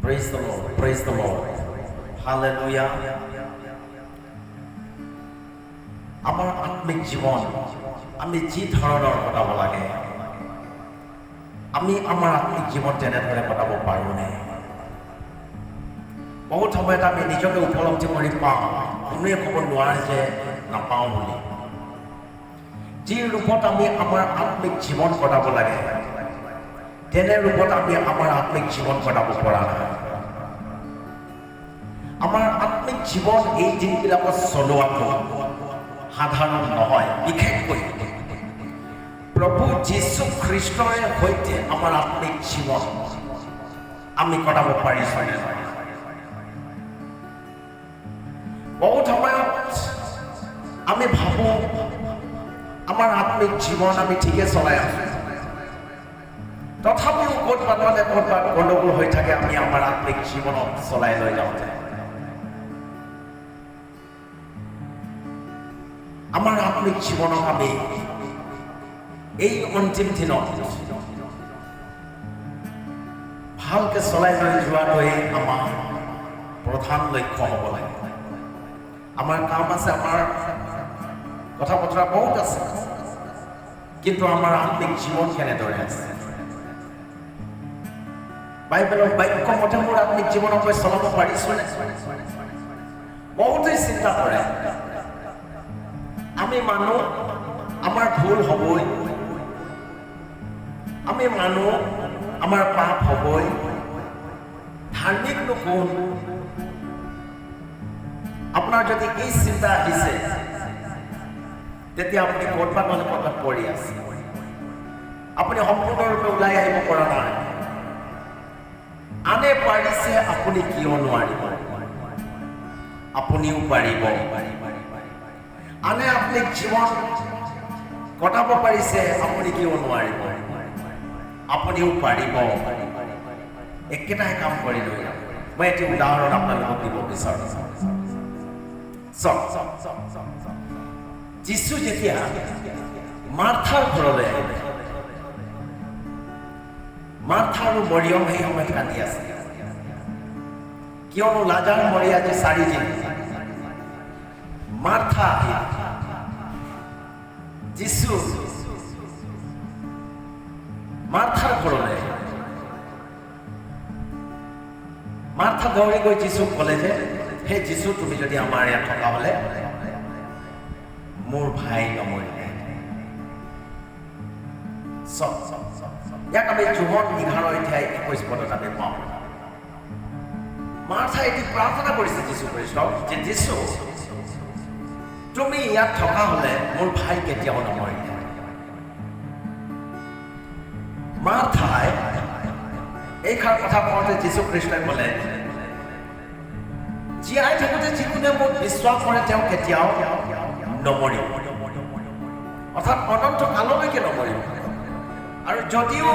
Praise the Lord. Praise the Lord. Hallelujah. আমাৰ আত্মিক জীৱন আমি যি ধৰণৰ কটাব লাগে আমি আমাৰ আত্মিক জীৱন তেনেদৰে কটাব পাৰোঁনে? বহুত সময়ত আমি নিজকে উপলব্ধি কৰি পাওঁ, কোনোৱে ক'ব নোৱাৰে যে নাপাওঁ বুলি। যি ৰূপত আমি আমাৰ আত্মিক জীৱন কটাব লাগে তেনে ৰূপত আমি আমাৰ আত্মিক জীৱন কটাব পৰা নাই। আমাৰ আত্মিক জীৱন এই দিনবিলাকত চলোৱাটো সাধাৰণ নহয়। বিশেষকৈ প্ৰভু যীশু খ্ৰীষ্টৰে সৈতে আমাৰ আত্মিক জীৱন আমি কটাব পাৰিছোঁ নে নাই? বহুত সময়ত আমি ভাবোঁ আমাৰ আত্মিক জীৱন আমি ঠিকে চলাই আছোঁ, তথাপিও ক'ৰবাত গণ্ডগোল হৈ থাকে। আমি আমাৰ আত্মিক জীৱনক চলাই লৈ যাওঁতে আমাৰ আত্মিক জীৱনক আমি এই অন্তিম দিনত ভালকৈ চলাই লৈ যোৱাটোৱে আমাৰ প্ৰধান লক্ষ্য হ'ব লাগে। আমাৰ কাম আছে, আমাৰ কথা বতৰা বহুত আছে, কিন্তু আমাৰ আত্মিক জীৱন কেনেদৰে আছে? বাইবেলৰ বাক্য মতে মোৰ আত্মিক জীৱনক মই চলাব পাৰিছোঁনে? বহুতেই চিন্তা কৰে আমি মানুহ, আমাৰ ভুল হ'বই, আমি মানুহ, আমাৰ পাপ হ'বই, ধাৰ্মিকনো কোন? আপোনাৰ যদি এই চিন্তা আহিছে তেতিয়া আপুনি ক'ৰবাত নহ'লে ক'ৰবাত পৰি আছে, আপুনি সম্পূৰ্ণৰূপে ওলাই আহিব পৰা নাই। আনে পাৰিছে, আপুনি কিয় নোৱাৰিব? আপুনিও পাৰিব। আনে আত্মিক জীৱন কটাব পাৰিছে, আপুনি কিয় নোৱাৰিব? আপুনিও পাৰিব। একেটাই কাম কৰি লৈ যাম। মই এটি উদাহৰণ আপোনালোকক দিব বিচাৰোঁ। যীশু যেতিয়া মাৰ্থাৰ ঘৰলৈ আহিলে, মাৰ্থা আৰু মৰিয়ম সেই সময়ত কান্দি আছে, কিয়নো লাজাৰ মৰি আজি 4 দিন। মাৰ্থা যীশু মাৰ্থাৰ ঘৰলৈ, মাৰ্থা দৌৰি গৈ যীশুক ক'লে যে হে যীশু, তুমি যদি আমাৰ ইয়াত থকা হ'লে মোৰ ভাই নমৰিলে। ইয়াক আমি যোহন 11:21 আমি পাওঁ। মাৰ্থা এটি প্ৰাৰ্থনা কৰিছে যীশু খ্ৰীষ্টক যে যীশু, তুমি ইয়াত থকা হ'লে মোৰ ভাই কেতিয়াও নমৰিলে। মাৰ্থাই এইষাৰ কথা কওঁতে যীশু খ্ৰীষ্টই ক'লে, জীয়াই থাকোঁতে যিকোনে মোক বিশ্বাস কৰে তেওঁ কেতিয়াও নমৰিব, অৰ্থাৎ অনন্ত কাললৈকে নমৰিব। আৰু যদিও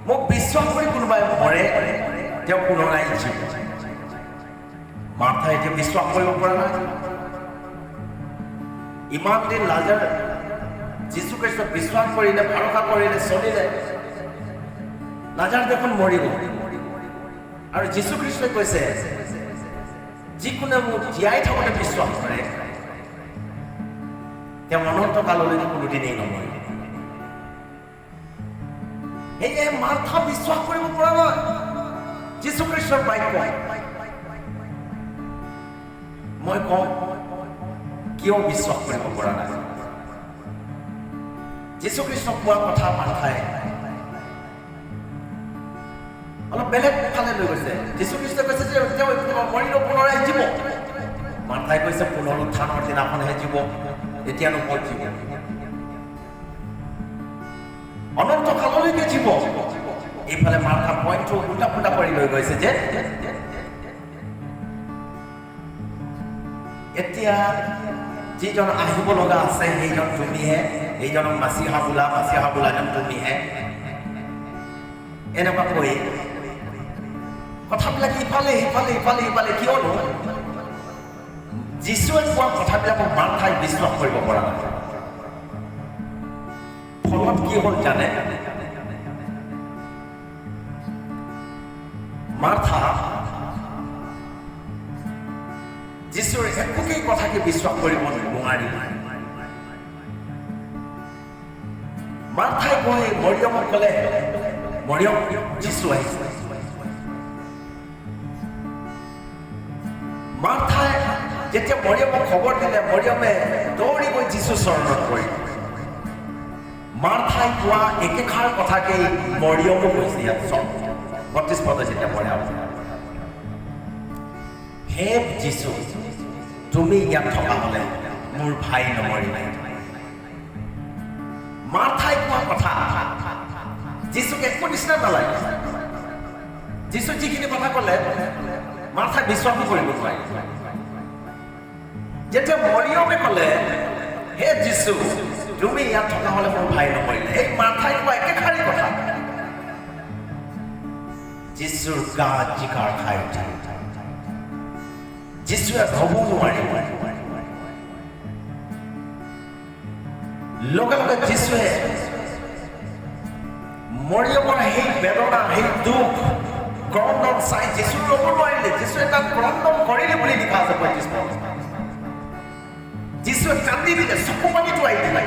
মোক বিশ্বাস কৰি কোনোবাই মৰে, তেওঁ পুনৰাই জীৱ। মাৰ্থাই এতিয়া বিশ্বাস কৰিব পৰা নাই। ইমান দিন লাজাৰ যীশু খ্ৰীষ্টক বিশ্বাস কৰিলে, ভৰসা কৰিলে, চলিলে, লাজাৰ দেখোন মৰিব। আৰু যীশু খ্ৰীষ্টই কৈছে, যিকোনে মোক জীয়াই থাকোঁতে বিশ্বাস কৰে তেওঁ অনন্ত কাললৈকে কোনোদিনেই নমৰে। সেয়ে মাৰ্থা বিশ্বাস কৰিব পৰা নাই যীশু খ্ৰীষ্টৰ বাক্য। মই কওঁ, কিয় বিশ্বাস কৰিব পৰা নাই? যীশু খ্ৰীষ্টক কোৱা কথা মাৰ্থাই অলপ বেলেগ ফালে লৈ গৈছে। যীশু খ্ৰীষ্টই কৈছে যে তেওঁ মৰিলেও পুনৰাই জীৱ। মাৰ্থাই কৈছে পুনৰুত্থানৰ দিনাখনহে জীৱ, এতিয়ানো ক'ত জীৱ? অনন্ত কাললৈকে জীৱ। এইফালে মাৰ্থা পইণ্টটো উল্টা পুল্টা কৰি লৈ গৈছে যে এতিয়া যিজন আহিব লগা আছে সেইজন তুমিহে, এইজনক মাছিহা বোলাজন তুমিহে। এনেকুৱা কৈ কথাবিলাক ইফালে সিফালে ইফালে সিফালে, কিয়নো যীশুৱে কোৱা কথাবিলাকক মাৰ্থাই বিশ্বাস কৰিব পৰা নাই। ফলত কি হ'ল জানে? মাৰ্থা যীশুৰ একোকেই কথাকে বিশ্বাস কৰিব নোৱাৰিল। মাৰ্থাই গৈ মৰিয়মক ক'লে, মৰিয়ম, যীশু আহিছে। মাৰ্থাই যেতিয়া মৰিয়মক খবৰ দিলে, মৰিয়মে দৌৰি গৈ যীশুৰ চৰণত পৰিল। মাৰ্থাই কোৱা একেষাৰ কথাকেই মৰিয়মো কৈছে। ইয়াত 32 পদ যেতিয়া পঢ়ে, হে যীশু, তুমি ইয়াত থকা হ'লে মোৰ ভাই নমৰিলে। মাৰ্থাই কোৱা কথা যীশুক একো নিচিনা নালাগে। যীশু যিখিনি কথা ক'লে মাৰ্থাই বিশ্বাসো কৰিব নোৱাৰিলে। যেতিয়া মৰিয়মে ক'লে, হে যীশু, তুমি ইয়াত থকা হ'লে মোৰ ভাই নমৰিলে, এই মাৰ্থাই কোৱা একেষাৰেই কথা যীশুৰ গা জিকাৰ খাই উঠে। যীশুৱে ক'ব নোৱাৰিব। লগে লগে যীশুৱে মৰিয়মৰ সেই বেদনা, সেই দুখ, ক্ৰন্দন চাই যীশু ৰ'ব নোৱাৰিলে। যীশুৱে তাক ক্ৰন্দন কৰিলে বুলি লিখা আছে 35 পদ। যীশুৱে কান্দি দিলে, চকু পানীটো আহি দিলে,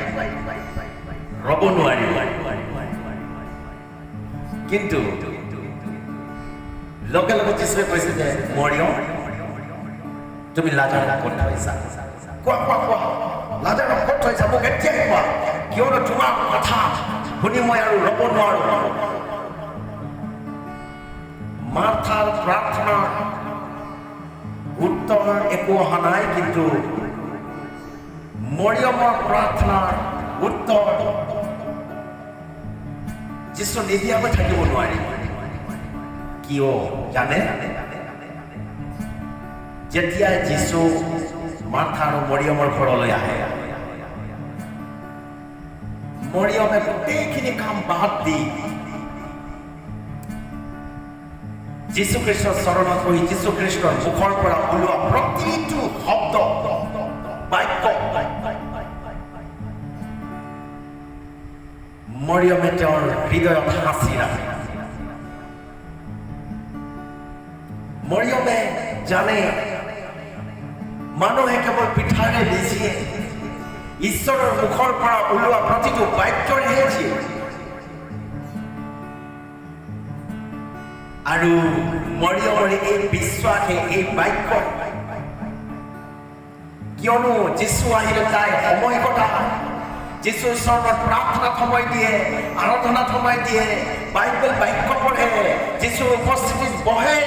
ৰ'ব নোৱাৰিব। কিন্তু লগে লগে যীশুৱে কৈছে যে, মৰিয়ম, তুমি লাজাৰক ক'ত থৈছা? কোৱা কোৱা কোৱা, লাজাৰক ক'ত থৈছা? মোক এতিয়াই কোৱা, কিয়নো তোমাৰ কথা শুনি মই আৰু ৰ'ব নোৱাৰো। মাৰ্থাৰ প্ৰাৰ্থনাৰ উত্তৰ একো অহা নাই, কিন্তু মৰিয়মৰ প্ৰাৰ্থনাৰ উত্তৰ যীশু নিদিয়াকৈ থাকিব নোৱাৰি। কিয় জানে? যেতিয়া যীশু মাৰ্থা আৰু মৰিয়মৰ ঘৰলৈ আহে, মৰিয়মে গোটেইখিনি কাম বাদ দি যীশু খ্ৰীষ্টৰ চৰণত বহি যীশু খ্ৰীষ্টৰ মুখৰ পৰা ওলোৱা প্ৰতিটো শব্দ, বাক্য মৰিয়মে তেওঁৰ হৃদয়ত সাঁচি ৰাখে। মৰিয়মে জানে মানুহে কেৱল পিঠাৰে নিজিয়ে, ঈশ্বৰৰ মুখৰ পৰা ওলোৱা প্ৰতিটো বাক্যৰেহে জীয়ে। আৰু মৰিয়মৰ এই বিশ্বাসে, এই বাক্য, কিয়নো যীশু আহিলে তাই সময় কটায়, যীশুৰ চৰণত প্ৰাৰ্থনাত সময় দিয়ে, আৰাধনাত সময় দিয়ে, বাইবেল বাক্য পঢ়ে, যীশুৰ উপস্থিতিত বহে,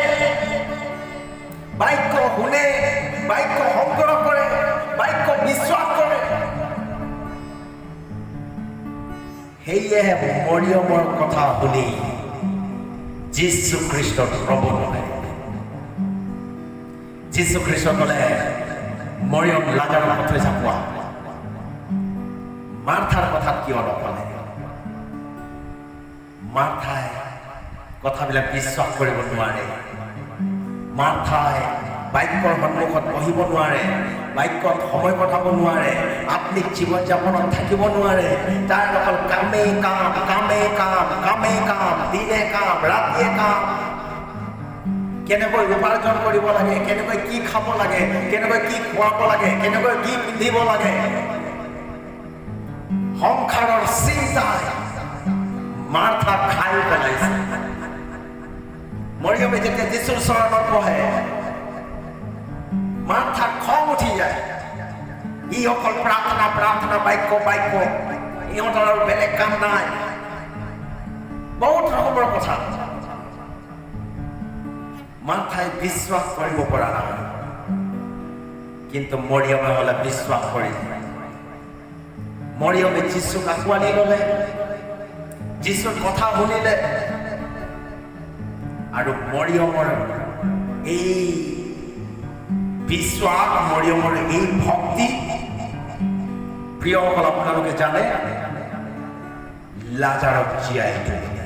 বাক্য শুনে, বাক্য সংগ্ৰহ কৰে, বাক্য বিশ্বাস কৰে। সেয়েহে মৰিয়মৰ কথা শুনি যীশু খ্ৰীষ্টক ৰ'ব নোৱাৰে। যীশু খ্ৰীষ্ট ক'লে, মৰিয়ম, লাজাৰক ক'ত থৈছা কোৱা। মাৰ্থাৰ কথাত কিয় নক'লে? মাৰ্থাই কথাবিলাক বিশ্বাস কৰিব নোৱাৰে। মাৰ্থাই বাক্যৰ সন্মুখত বহিব নোৱাৰে, বাক্যত সময় কটাব নোৱাৰে, আত্মিক জীৱন যাপনত থাকিব নোৱাৰে। তাৰ অকল কামেই কাম, কামেই কাম, কামেই কাম, দিনে কাম, ৰাতিয়ে কাম। কেনেকৈ উপাৰ্জন কৰিব লাগে, কেনেকৈ কি খাব লাগে, কেনেকৈ কি খুৱাব লাগে, কেনেকৈ কি পিন্ধিব লাগে, সংসাৰৰ চিন্তাই মাৰ্থাক খাই পেলাইছে। মৰিয়মে যেতিয়া যীশুৰ চৰণত বহে, মাৰ্থাৰ খং উঠি যায়। ই অকল প্ৰাৰ্থনা, প্ৰাৰ্থনা, বাক্য, বাক্য, ইহঁতৰ আৰু বেলেগ কাম নাই, বহুত ৰকমৰ কথা। মাৰ্থাই বিশ্বাস কৰিব পৰা নাই, কিন্তু মৰিয়মে হ'লে বিশ্বাস কৰিলে। মৰিয়মে যীশুক আঁকোৱালি ল'লে, যীশুৰ কথা শুনিলে, আৰু মৰিয়মৰ এই বিশ্বাস, মৰিয়মৰ এই ভক্তি, প্ৰিয়সকল, আপোনালোকে জানে লাজাৰক জীয়াই তুলিলে।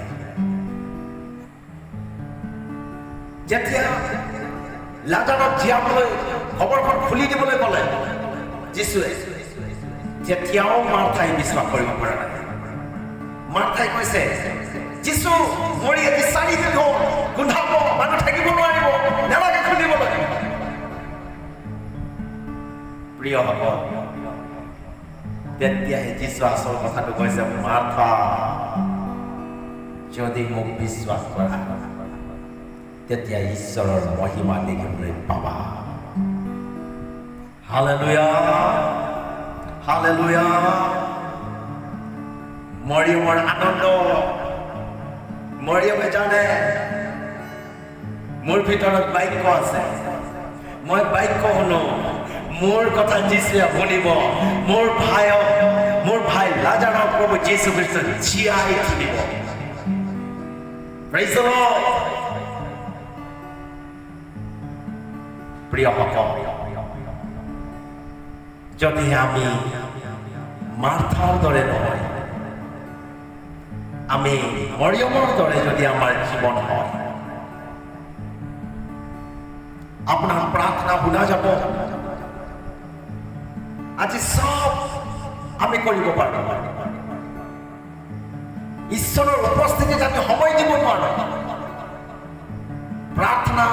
যেতিয়া লাজাৰক জীয়াবলৈ খবৰখন খুলি দিবলৈ ক'লে যীশুৱে, তেতিয়াও মাৰ্থাই বিশ্বাস কৰিব পৰা নাই। মাৰ্থাই কৈছে, যীশু মৰি আজি 4 দিন হ'ল, গোন্ধাব, মানুহ থাকিব তেতিয়াহে যীশু আচল কথাটো কৈছে, মাৰ্থা, যদি মোক বিশ্বাস কৰা তেতিয়া ঈশ্বৰৰ মহিমা দেখিবলৈ পাবা। Hallelujah, hallelujah. মৰিয়মৰ আনন্দ, মৰিয়মে জানে মোৰ ভিতৰত বাক্য আছে, মই বাক্য শুনো, মোৰ কথা যীশুৱে শুনিব। মোৰ ভাই লাজাৰক প্ৰভু যীশু খ্ৰীষ্ট জীয়াই তুলিব। Praise the lord. প্ৰিয়সকল, যদিহে আমি মাৰ্থাৰ দৰে নহয়, আমি মৰিয়মৰ দৰে যদি আমাৰ জীৱন হয়, আপোনাৰ প্ৰাৰ্থনা শুনা যাব। আজি সব আমি কৰিব পাৰোঁ, ঈশ্বৰৰ উপস্থিতিত আমি সময় দিব নোৱাৰোঁ। প্ৰাৰ্থনা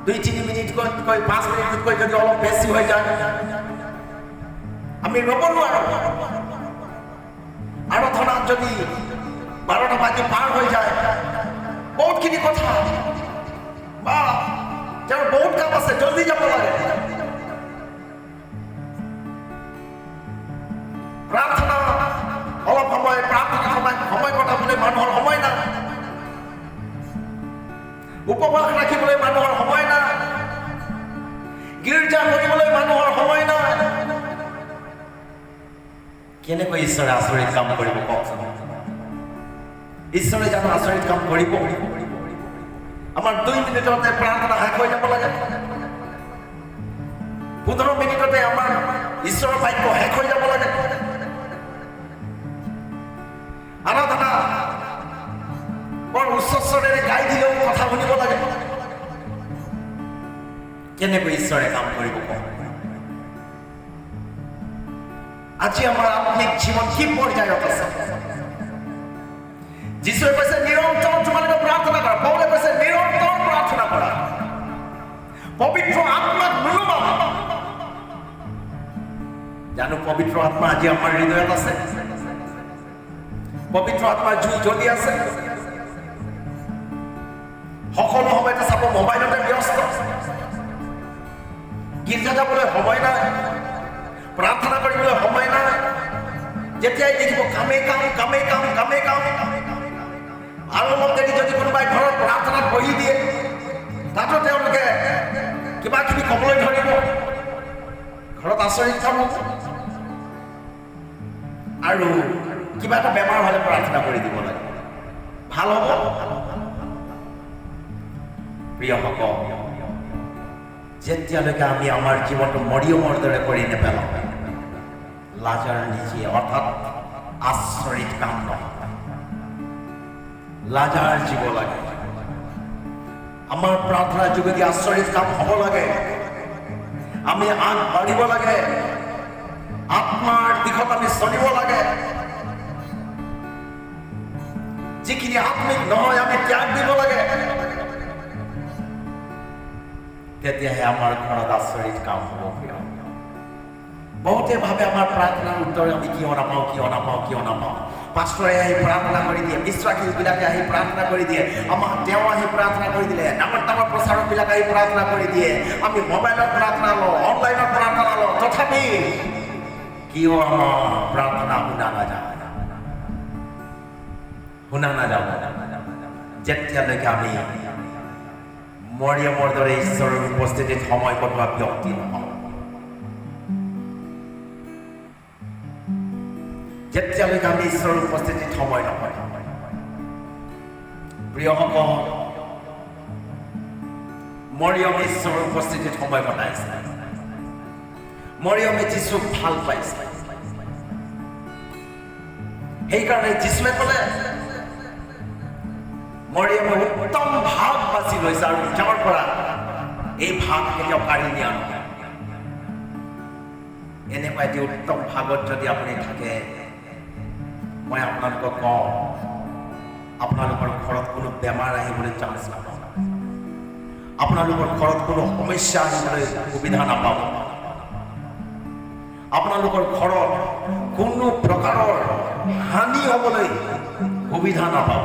2-3 মিনিটকৈ 5 মিনিটকৈ যদি অলপ বেছি হৈ যায়, আমি ৰ'ব নোৱাৰোঁ। আৰাধনাত যদি 12টা বাজি পাৰ হৈ যায়, বহুতখিনি কথা বা তেওঁৰ বহুত কাম আছে, জলদি যাব লাগে। প্ৰাৰ্থনা অলপ সময়, প্ৰাৰ্থনা সময় কটাবলৈ মানুহৰ সময় নাই, উপবাস ৰাখিবলৈ মানুহৰ সময় নাই, গীৰ্জা কৰিবলৈ মানুহৰ সময় নাই। কেনেকৈ ঈশ্বৰে আচৰিত কাম কৰিব কওকচোন? ঈশ্বৰে জানো আচৰিত কাম কৰিব? আমাৰ 2 মিনিটতে প্ৰাৰ্থনা শেষ হৈ যাব লাগে, 15 মিনিটতে আমাৰ ঈশ্বৰৰ বাক্য শেষ হৈ যাব লাগে। আৰাধনা বৰ উচ্চ স্বৰেৰে গাই দিলেও কথা শুনিব লাগে। কেনেকৈ ঈশ্বৰে কাম কৰিব? আজি আমাৰ আত্মিক জীৱন কি পৰ্যায়ত আছে? যীশুৱে কৈছে নিৰন্তৰ তোমালোকে প্ৰাৰ্থনা কৰা, পৌলে কৈছে নিৰন্তৰ প্ৰাৰ্থনা কৰা, পবিত্ৰ আত্মাক নুলুবাবা। জানো পবিত্ৰ আত্মা আজি আমাৰ হৃদয়ত আছে? পবিত্ৰ আত্মাৰ জুই জ্বলি আছে? সকলো সময়তে চাব মোবাইলতে ব্যস্ত, গীৰ্জা যাবলৈ সময় নাই, প্ৰাৰ্থনা কৰিবলৈ সময় নাই। যেতিয়াই দেখিব কামেই কাম, কামেই কাম, কামেই কাম। আৰু অলপ দেৰি যদি কোনোবাই ঘৰত প্ৰাৰ্থনাত বহি দিয়ে, তাতো তেওঁলোকে কিবা কিবি ক'বলৈ ধৰিব, ঘৰত আচৰিত কাম হ'ব। আৰু কিবা এটা বেমাৰ হ'লে প্ৰাৰ্থনা কৰি দিব লাগে, ভাল হ'ব। প্ৰিয়সকল, যেতিয়ালৈকে আমি আমাৰ জীৱনটো মৰিয়মৰ দৰে কৰি নেপেলাওঁ, লাজাৰ নিজে অৰ্থাৎ আচৰিত কাম নহয়। লাজাৰ জীৱ লাগে, আমাৰ প্ৰাৰ্থনাৰ যোগেদি আচৰিত কাম হ'ব লাগে। আমি আগবাঢ়িব লাগে, আত্মাৰ দিশত আমি চলিব লাগে। যিখিনি আত্মিক নহয় আমি ত্যাগ দিব লাগে, তেতিয়াহে আমাৰ ঘৰত আচৰিত কাম হ'ব। বহুতে ভাবে আমাৰ প্ৰাৰ্থনাৰ উত্তৰ আমি কিয় নাপাওঁ। পাষ্টৰে আহি প্ৰাৰ্থনা কৰি দিয়ে, বিশ্বাসীবিলাকে আহি প্ৰাৰ্থনা কৰি দিয়ে, আমাক তেওঁ আহি প্ৰাৰ্থনা কৰি দিলে, ডাঙৰ ডাঙৰ প্ৰচাৰকবিলাক আহি প্ৰাৰ্থনা কৰি দিয়ে, আমি মোবাইলত প্ৰাৰ্থনা লওঁ, অনলাইনত প্ৰাৰ্থনা লওঁ, তথাপি কিয় আমাৰ প্ৰাৰ্থনা শুনা নাযাব? যেতিয়ালৈকে আমি মৰিয়মৰ দৰে ঈশ্বৰৰ উপস্থিতিত সময় কটোৱা ব্যক্তি নহওঁ, যেতিয়ালৈকে আমি ঈশ্বৰৰ উপস্থিতিত সময় নহয়। প্ৰিয়সকল, মৰিয়মে ঈশ্বৰৰ উপস্থিতিত সময় কটাইছে, মৰিয়মে যীশুক ভাল পাইছে। সেইকাৰণে যীশুৱে ক'লে মৰিয়মে উত্তম ভাগ বাছি লৈছে আৰু তেওঁৰ পৰা এই ভাগ কেতিয়াও কাঢ়ি নিয়া নহয়। এনেকুৱা এটি উত্তম ভাগত যদি আপুনি থাকে, মই আপোনালোকক কওঁ, আপোনালোকৰ ঘৰত কোনো বেমাৰ আহিবলৈ চান্স নাপাব, আপোনালোকৰ ঘৰত কোনো সমস্যা আহিবলৈ সুবিধা নাপাব, আপোনালোকৰ ঘৰত কোনো প্ৰকাৰৰ হানি হ'বলৈ সুবিধা নাপাব,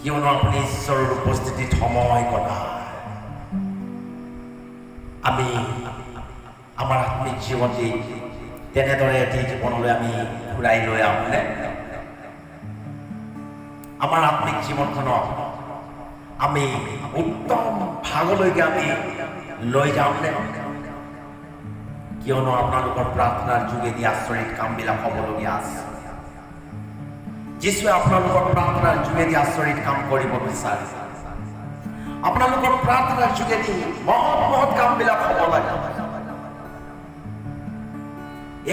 কিয়নো আপুনি ঈশ্বৰৰ উপস্থিতিত সময় কটায়। আমি আমাৰ আত্মিক জীৱনটি তেনেদৰে এটি জীৱনলৈ আমি ঘূৰাই লৈ আহোঁনে? আমাৰ আত্মিক জীৱনখনক আমি উত্তম ভাগলৈকে আমি লৈ যাওঁনে? কিয়নো আপোনালোকৰ প্ৰাৰ্থনাৰ যোগেদি আচৰিত কামবিলাক হ'বলগীয়া আছে। যীশুৱে আপোনালোকৰ প্ৰাৰ্থনাৰ যোগেদি আচৰিত কাম কৰিব বিচাৰে। আপোনালোকৰ প্ৰাৰ্থনাৰ যোগেদি মহৎ মহৎ কামবিলাক হ'ব লাগে।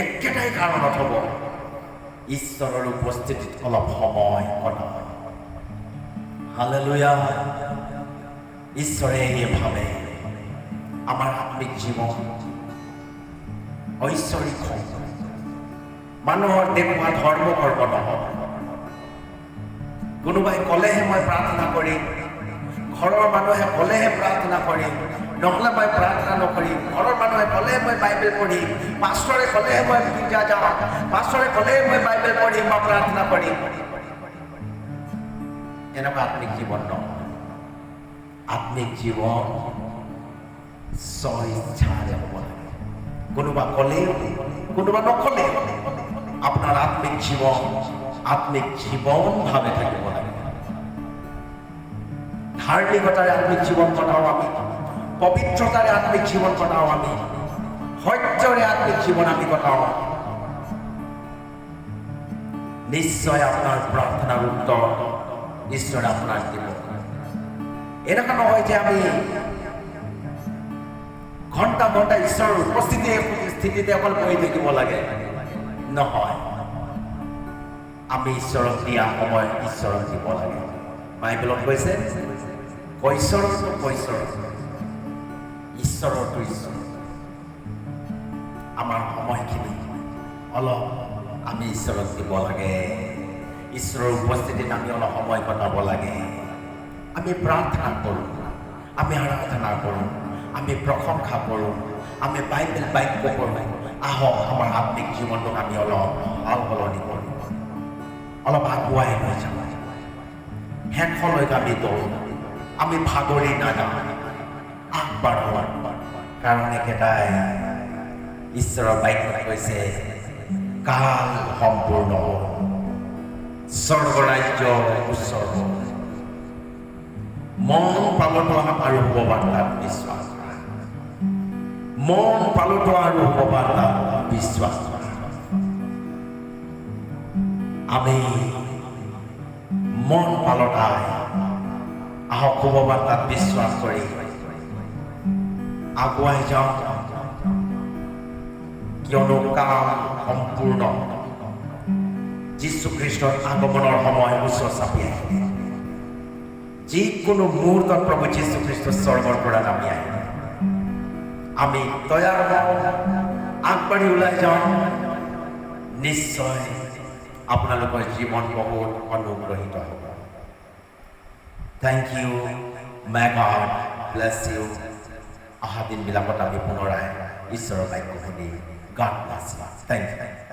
একেটাই কাৰণত হ'ব, ঈশ্বৰৰ উপস্থিতিত অলপ সময় কটাব। হালেলুয়া। ঈশ্বৰে ভাবে আমাৰ আত্মিক জীৱন ঐশ্বৰিক মানুহৰ দেখুওৱা ধৰ্ম কৰ্ম নহয়। কোনোবাই ক'লেহে মই প্ৰাৰ্থনা কৰিম, ঘৰৰ মানুহে ক'লেহে প্ৰাৰ্থনা কৰিম, নহ'লে মই প্ৰাৰ্থনা নকৰিম। ঘৰৰ মানুহে ক'লেহে মই বাইবেল পঢ়িম, পাষ্টৰে ক'লেহে মই গীৰ্জা যাম, পাষ্টৰে ক'লেহে মই বাইবেল পঢ়িম বা প্ৰাৰ্থনা কৰিম। এনেকুৱা আত্মিক জীৱন নহয়। আত্মিক জীৱন স্বইচ্ছাৰে হ'ব লাগে। কোনোবা ক'লেও কোনোবা নক'লেও আপোনাৰ আত্মিক জীৱন ভাৱে থাকিব লাগে। ধাৰ্মিকতাৰে আত্মিক জীৱন কটাও আমি, পবিত্ৰতাৰে আত্মিক জীৱন কটাও আমি, সত্যৰে আত্মিক জীৱন আমি কটাও। নিশ্চয় আপোনাৰ প্ৰাৰ্থনাৰ উত্তৰ ঈশ্বৰে আপোনাক দিব। এনেকুৱা নহয় যে আমি ঘণ্টা ঘণ্টা ঈশ্বৰৰ স্থিতিতে অকল বহি থাকিব লাগে, নহয়। আমি ঈশ্বৰক দিয়া সময় ঈশ্বৰক দিব লাগে। বাইবেলত কৈছে কৈশৰৰটো কৈশৰ, ঈশ্বৰৰটো ঈশ্বৰ। আমাৰ সময়খিনি অলপ আমি ঈশ্বৰক দিব লাগে। ঈশ্বৰৰ উপস্থিতিত আমি অলপ সময় কটাব লাগে। আমি প্ৰাৰ্থনা কৰোঁ, আমি আৰাধনা কৰোঁ, আমি প্ৰশংসা কৰোঁ, আমি বাইবেল বাক্য পঢ়োঁ। আহক আমাৰ আত্মিক জীৱনটোক আমি অলপ ভাল সলনি কৰোঁ, অলপ আগুৱাই লৈ যাওঁ। শেষলৈকে আমি দৌৰোঁ, আমি ভাগৰি নাযাওঁ, আগবাঢ়োঁ। কাৰণ একেটাই ঈশ্বৰৰ বাক্যত কৈছে কাল সম্পূৰ্ণ হ'ল, স্বৰ্গৰাজ্য উৎসৰ্গ। মন পালটোৱা আৰু শুভবাৰ্তাত বিশ্বাস কৰা। মন পালটোৱা আৰু শুভবাৰ্তাত বিশ্বাস কৰা। আমি মন পালটাই আহক শুভবাৰ্তাত বিশ্বাস কৰি আগুৱাই যাওঁ। কিয়নো কাল সম্পূৰ্ণ, যীশু খ্ৰীষ্টৰ আগমনৰ সময় উচ্চ চাপি আহিলে। যিকোনো মুহূৰ্তত প্ৰভু যীশু খ্ৰীষ্ট স্বৰ্গৰ পৰা নামি আহিলে। আমি তৈয়াৰ হওঁ, আগবাঢ়ি ওলাই যাওঁ। নিশ্চয় আপোনালোকৰ জীৱন বহুত অনুগ্ৰহীত হ'ব। Thank you, may God bless you. অহা দিনবিলাকত আমি পুনৰাই ঈশ্বৰৰ বাক্য শুনিম। God bless you. Thank U.